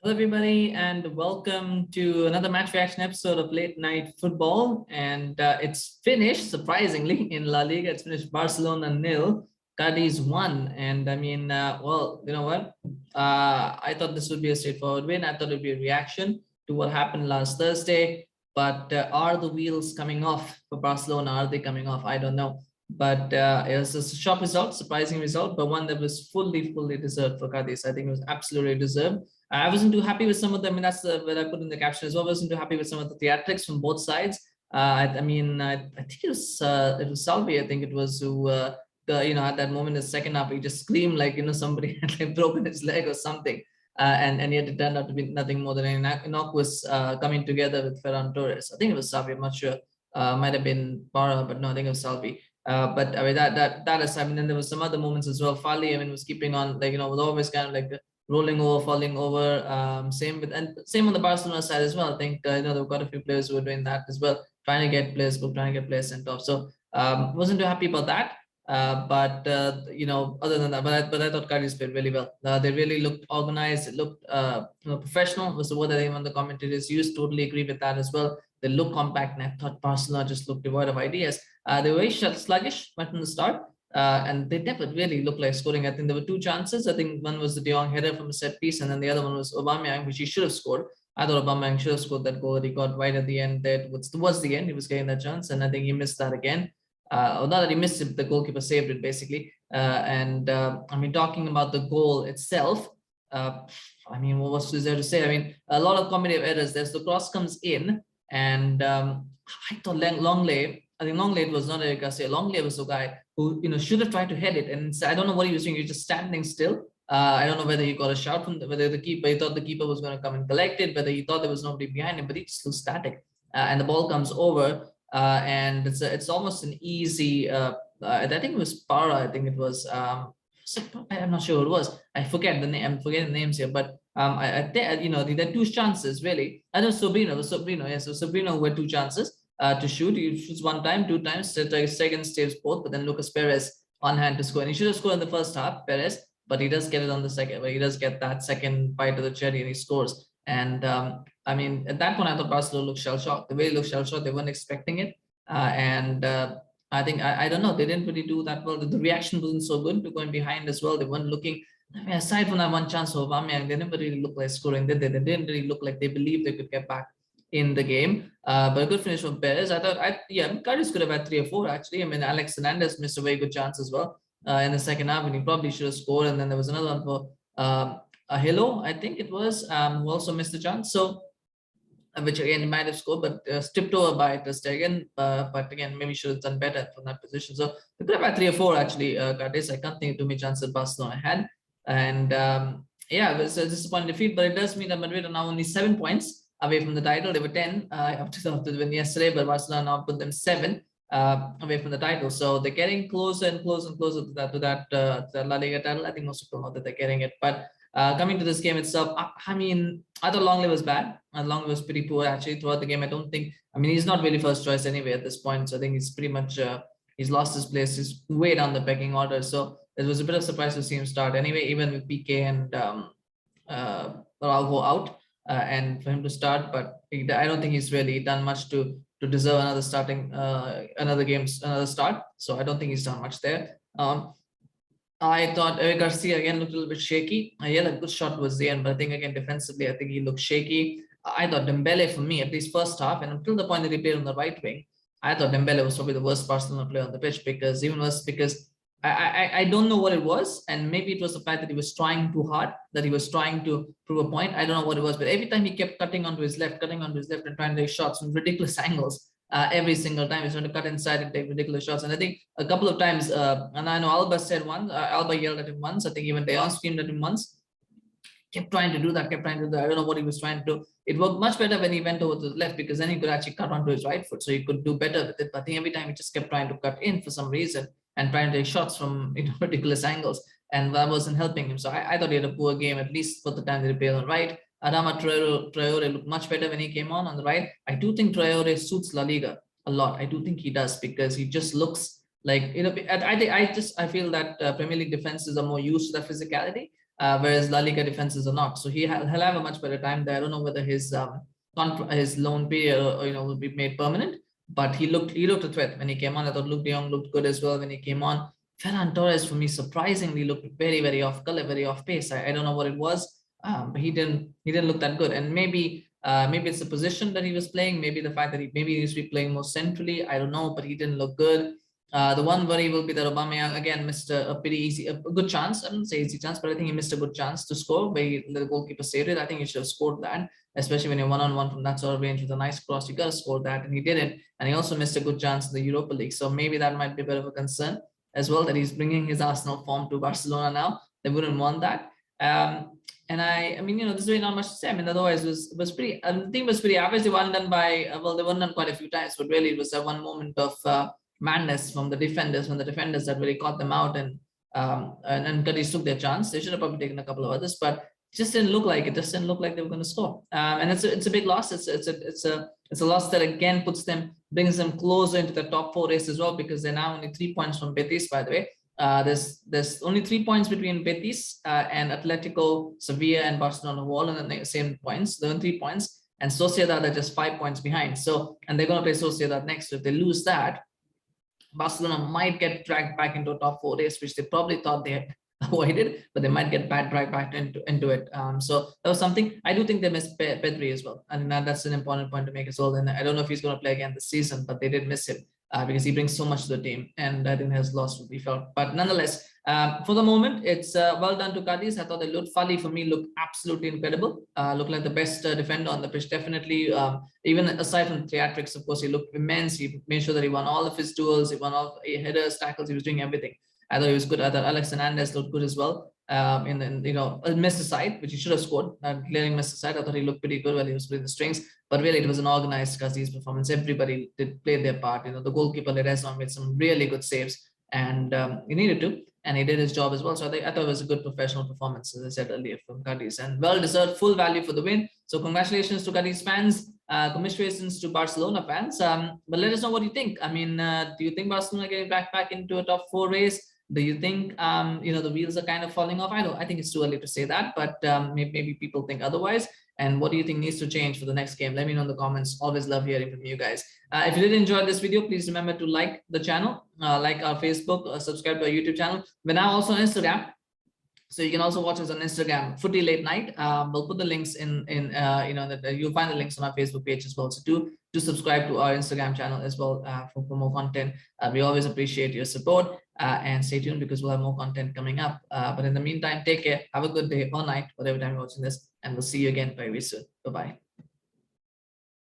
Hello, everybody, and welcome to another match reaction episode of Late Night Football. And it's finished, surprisingly, in La Liga. It's finished Barcelona 0, Cadiz 1. And I mean, well, you know what? I thought this would be a straightforward win. I thought it would be a reaction to what happened last Thursday. But are the wheels coming off for Barcelona? Are they coming off? I don't know. But it was a shock result, surprising result, but one that was fully deserved for Cadiz. I think it was absolutely deserved. I wasn't too happy with some of them. I mean, that's what I put in the caption as well. I wasn't too happy with some of the theatrics from both sides. I think it was Salvi. I think it was who at that moment in the second half, he just screamed like somebody had like broken his leg or something, and yet it turned out to be nothing more than an innocuous coming together with Ferran Torres. I think it was Salvi. I'm not sure. Might have been Barra, but no, I think it was Salvi. But I mean that aside, I mean, then there was some other moments as well. Fali, I mean, was keeping on was always kind of like rolling over, falling over. Same on the Barcelona side as well. I think there were quite a few players who were doing that as well, trying to get players good, trying to get players sent off. So wasn't too happy about that. But other than that, but I thought Cadiz played really well. They really looked organized. It looked professional was the word that even the commentators used. Totally agree with that as well. They look compact, and I thought Barcelona just looked devoid of ideas. They were very sluggish right from the start. And they never really looked like scoring. I think there were two chances. I think one was the Jong header from a set piece, and then the other one was Aubameyang, which he should have scored. I thought Aubameyang should have scored that goal that he got right at the end. That was the end. He was getting that chance, and I think he missed that again. Not that he missed it, the goalkeeper saved it basically. I mean, talking about the goal itself, I mean, what was there to say? I mean, a lot of comedy of errors. There's the cross comes in, and I thought Lenglet. I think Lenglet was not Eric Garcia. Lenglet was the guy who should have tried to head it, and I don't know what he was doing. He was just standing still. I don't know whether he got a shout from whether the keeper. He thought the keeper was going to come and collect it, whether he thought there was nobody behind him, but he just looked static. And the ball comes over, and it's almost an easy. I think it was Para. I think it was. I'm not sure who it was. I forget the name. I'm forgetting the names here, but there are two chances really. I know Sobrino. Yeah, so Sobrino were two chances to shoot. He shoots one time, two times. Ter-Stegen saves both, but then Lucas Perez on hand to score. And he should have scored in the first half, Perez, but he does get it on the second. But he does get that second bite of the cherry, and he scores. And I mean, at that point, I thought Barcelona looked shell-shocked. The way they looked shell-shocked, they weren't expecting it. I think I don't know. They didn't really do that well. The reaction wasn't so good to going behind as well. They weren't looking. I mean, aside from that one chance for Aubameyang, they never really looked like scoring. They didn't really look like they believed they could get back in the game. But a good finish from Perez. I thought, Cadiz could have had 3 or 4 actually. I mean, Alex Hernandez missed a very good chance as well in the second half, and he probably should have scored. And then there was another one for Ahilo, I think it was, who also missed the chance. So, which again he might have scored, but stripped over by Ter-Stegen. But again, maybe should have done better from that position. So they could have had 3 or 4 actually. Cadiz, I can't think of too many chances that Barcelona had. And it was a disappointing defeat, but it does mean that Madrid are now only 7 points away from the title. They were 10 after the win yesterday, but Barcelona now put them 7 away from the title. So they're getting closer and closer to that La Liga title. I think most people know that they're getting it. But coming to this game itself, I mean, I thought Lenglet was bad. Lenglet was pretty poor actually throughout the game. I mean, he's not really first choice anyway at this point. So I think he's pretty much he's lost his place. He's way down the pecking order. So it was a bit of a surprise to see him start anyway, even with PK and Araujo out. And for him to start, but I don't think he's really done much to deserve another start. So I don't think he's done much there. I thought Eric Garcia again looked a little bit shaky. Yeah, a good shot was the end, but I think again defensively, I think he looked shaky. I thought Dembele, for me, at least first half, and until the point that he played on the right wing, I thought Dembele was probably the worst Barcelona player on the pitch, because I don't know what it was, and maybe it was the fact that he was trying too hard, that he was trying to prove a point. I don't know what it was, but every time he kept cutting onto his left and trying to take shots from ridiculous angles. Every single time he's trying to cut inside and take ridiculous shots. And I think a couple of times, and I know Alba said once, Alba yelled at him once. I think even Leon screamed at him once. Kept trying to do that. I don't know what he was trying to do. It worked much better when he went over to the left, because then he could actually cut onto his right foot, so he could do better with it. But I think every time he just kept trying to cut in for some reason and trying to take shots from ridiculous angles, and that wasn't helping him. So I thought he had a poor game, at least for the time that he played on the right. Adama Traore looked much better when he came on the right. I do think Traore suits La Liga a lot. I do think he does, because he just looks like, I feel that Premier League defenses are more used to that physicality. whereas La Liga defenses are not. So he'll have a much better time there. I don't know whether his loan period will be made permanent, but he looked a threat when he came on. I thought Luke De Jong looked good as well when he came on. Ferran Torres, for me, surprisingly looked very, very off color, very off pace. I don't know what it was, but he didn't look that good. And maybe it's the position that he was playing, maybe the fact that he needs to be playing more centrally. I don't know, but he didn't look good. The one worry will be that Aubameyang again missed a good chance. I wouldn't say easy chance, but I think he missed a good chance to score where the goalkeeper saved it. I think he should have scored that, especially when you're one-on-one from that sort of range with a nice cross. You got to score that, and he didn't. And he also missed a good chance in the Europa League. So maybe that might be a bit of a concern as well, that he's bringing his Arsenal form to Barcelona now. They wouldn't want that. And I mean, there's really not much to say. I mean, otherwise it was pretty. The team was pretty average. They weren't done they weren't done quite a few times, but really it was that one moment of madness from the defenders, that really caught them out, and Cadiz took their chance. They should have probably taken a couple of others, but it just didn't look like it. Just didn't look like they were going to score. And it's a big loss. It's a loss that again brings them closer into the top 4 race as well, because they're now only 3 points from Betis, by the way. There's only 3 points between Betis and Atletico, Sevilla, and Barcelona, who all in the same points. They're on 3 points, and Sociedad are just 5 points behind. So, and they're going to play Sociedad next. So if they lose that, Barcelona might get dragged back into a top 4 race, which they probably thought they had avoided, but they might get dragged back into it. So that was something. I do think they missed Pedri as well, and that's an important point to make as well. And I don't know if he's going to play again this season, but they did miss him because he brings so much to the team, and I think his loss would be felt. But nonetheless, for the moment, it's well done to Cadiz. I thought they looked Fali, for me, looked absolutely incredible. Looked like the best defender on the pitch, definitely. Even aside from theatrics, of course, he looked immense. He made sure that he won all of his duels. He won all headers, tackles. He was doing everything. I thought he was good. I thought Alex Hernandez looked good as well. Missed aside, which he should have scored. Clearing missed aside. I thought he looked pretty good while he was playing the strings. But really, it was an organized Cadiz performance. Everybody did play their part. The goalkeeper Ledesma made some really good saves, and he needed to, and he did his job as well. So I thought it was a good professional performance, as I said earlier, from Cadiz, and well-deserved, full value for the win. So congratulations to Cadiz fans. Commiserations to Barcelona fans. But let us know what you think. I mean, do you think Barcelona getting back into a top 4 race? Do you think the wheels are kind of falling off? I think it's too early to say that, but maybe people think otherwise. And what do you think needs to change for the next game? Let me know in the comments. Always love hearing from you guys. If you did enjoy this video, please remember to like the channel, like our Facebook, subscribe to our YouTube channel. We're now also on Instagram, so you can also watch us on Instagram, Footy Late Night. We'll put the links you'll find the links on our Facebook page as well. So do subscribe to our Instagram channel as well for more content. We always appreciate your support, and stay tuned because we'll have more content coming up. But in the meantime, take care. Have a good day or night, whatever time you're watching this, and we'll see you again very soon. Bye-bye.